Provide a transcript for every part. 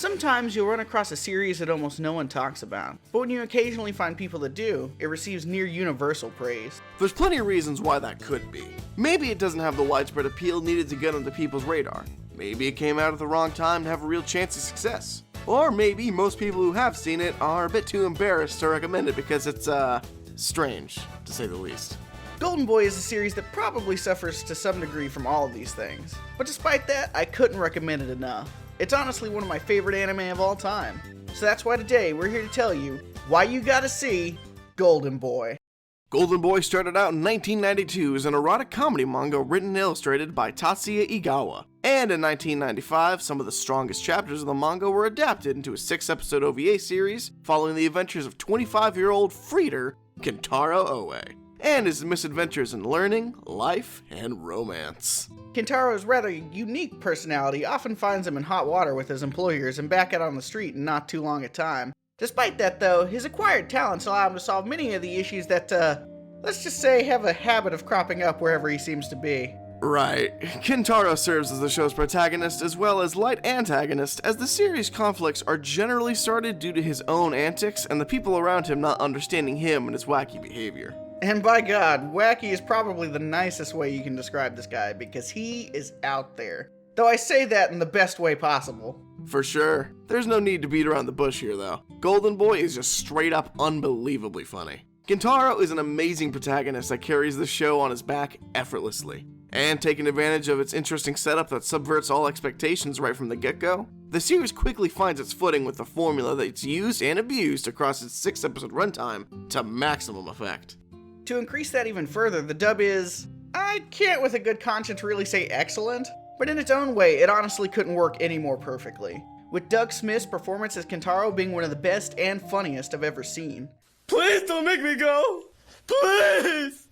Sometimes you'll run across a series that almost no one talks about, but when you occasionally find people that do, it receives near universal praise. There's plenty of reasons why that could be. Maybe it doesn't have the widespread appeal needed to get onto people's radar. Maybe it came out at the wrong time to have a real chance of success. Or maybe most people who have seen it are a bit too embarrassed to recommend it because it's, strange, to say the least. Golden Boy is a series that probably suffers to some degree from all of these things, but despite that, I couldn't recommend it enough. It's honestly one of my favorite anime of all time. So that's why today we're here to tell you why you gotta see Golden Boy. Golden Boy started out in 1992 as an erotic comedy manga written and illustrated by Tatsuya Igawa. And in 1995, some of the strongest chapters of the manga were adapted into a 6-episode OVA series following the adventures of 25-year-old freeder Kentaro Oe and his misadventures in learning, life, and romance. Kentaro's rather unique personality often finds him in hot water with his employers and back out on the street in not too long a time. Despite that though, his acquired talents allow him to solve many of the issues that, let's just say, have a habit of cropping up wherever he seems to be. Right. Kentaro serves as the show's protagonist as well as light antagonist, as the series' conflicts are generally started due to his own antics and the people around him not understanding him and his wacky behavior. And by God, wacky is probably the nicest way you can describe this guy, because he is out there. Though I say that in the best way possible. For sure. There's no need to beat around the bush here though. Golden Boy is just straight up unbelievably funny. Kentaro is an amazing protagonist that carries the show on his back effortlessly. And taking advantage of its interesting setup that subverts all expectations right from the get-go, the series quickly finds its footing with the formula that's used and abused across its 6-episode runtime to maximum effect. To increase that even further, the dub is, I can't with a good conscience really say excellent, but in its own way, it honestly couldn't work any more perfectly, with Doug Smith's performance as Kentaro being one of the best and funniest I've ever seen. Please don't make me go! Please!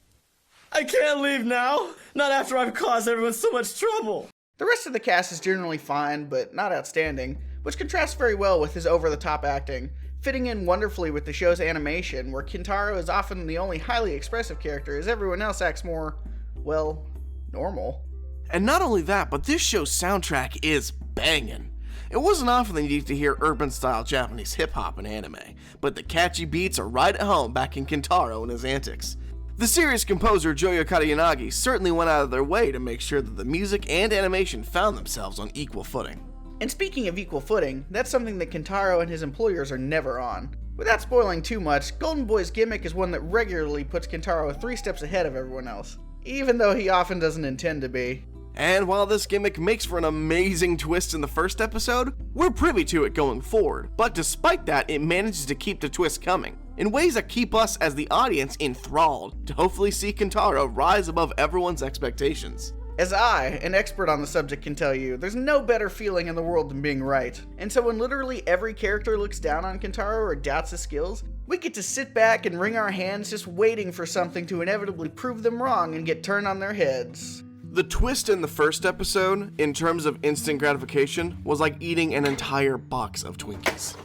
I can't leave now, not after I've caused everyone so much trouble. The rest of the cast is generally fine, but not outstanding, which contrasts very well with his over-the-top acting, fitting in wonderfully with the show's animation, where Kentaro is often the only highly expressive character as everyone else acts more, well, normal. And not only that, but this show's soundtrack is bangin'. It wasn't often that you get to hear urban-style Japanese hip-hop in anime, but the catchy beats are right at home back in Kentaro and his antics. The series composer Joyo Katayanagi certainly went out of their way to make sure that the music and animation found themselves on equal footing. And speaking of equal footing, that's something that Kentaro and his employers are never on. Without spoiling too much, Golden Boy's gimmick is one that regularly puts Kentaro 3 steps ahead of everyone else, even though he often doesn't intend to be. And while this gimmick makes for an amazing twist in the first episode, we're privy to it going forward, but despite that, it manages to keep the twist coming, in ways that keep us as the audience enthralled to hopefully see Kentaro rise above everyone's expectations. As I, an expert on the subject, can tell you, there's no better feeling in the world than being right. And so when literally every character looks down on Kentaro or doubts his skills, we get to sit back and wring our hands just waiting for something to inevitably prove them wrong and get turned on their heads. The twist in the first episode, in terms of instant gratification, was like eating an entire box of Twinkies.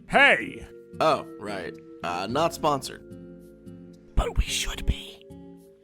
Hey! Oh, right. Not sponsored. But we should be.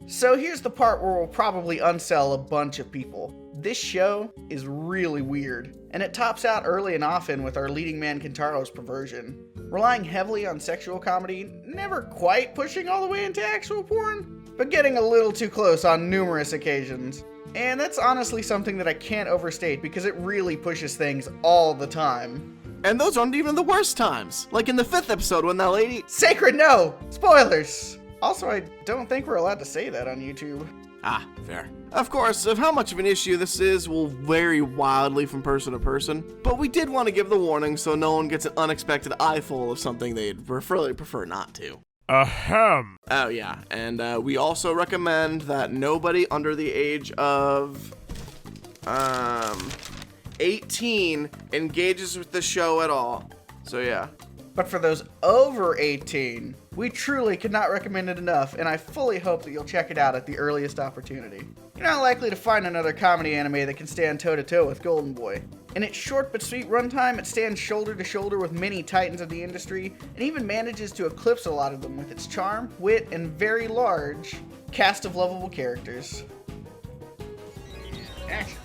So here's the part where we'll probably unsell a bunch of people. This show is really weird, and it tops out early and often with our leading man Kentaro's perversion. Relying heavily on sexual comedy, never quite pushing all the way into actual porn, but getting a little too close on numerous occasions. And that's honestly something that I can't overstate because it really pushes things all the time. And those aren't even the worst times. Like in the 5th episode when that lady... Sacred, no! Spoilers! Also, I don't think we're allowed to say that on YouTube. Ah, fair. Of course, of how much of an issue this is will vary wildly from person to person, but we did want to give the warning so no one gets an unexpected eyeful of something they'd really prefer not to. Ahem. Oh yeah, and we also recommend that nobody under the age of 18 engages with the show at all. So yeah. But for those over 18, we truly could not recommend it enough, and I fully hope that you'll check it out at the earliest opportunity. You're not likely to find another comedy anime that can stand toe-to-toe with Golden Boy. In its short but sweet runtime, it stands shoulder to shoulder with many titans of the industry, and even manages to eclipse a lot of them with its charm, wit, and very large, cast of lovable characters. Action.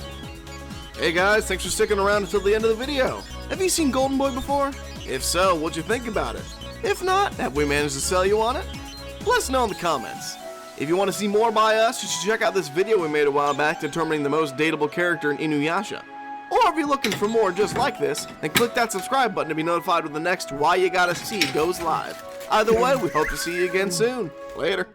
Hey guys, thanks for sticking around until the end of the video. Have you seen Golden Boy before? If so, what'd you think about it? If not, have we managed to sell you on it? Let us know in the comments. If you want to see more by us, you should check out this video we made a while back determining the most dateable character in Inuyasha. Or if you're looking for more just like this, then click that subscribe button to be notified when the next Why You Gotta See goes live. Either way, we hope to see you again soon. Later.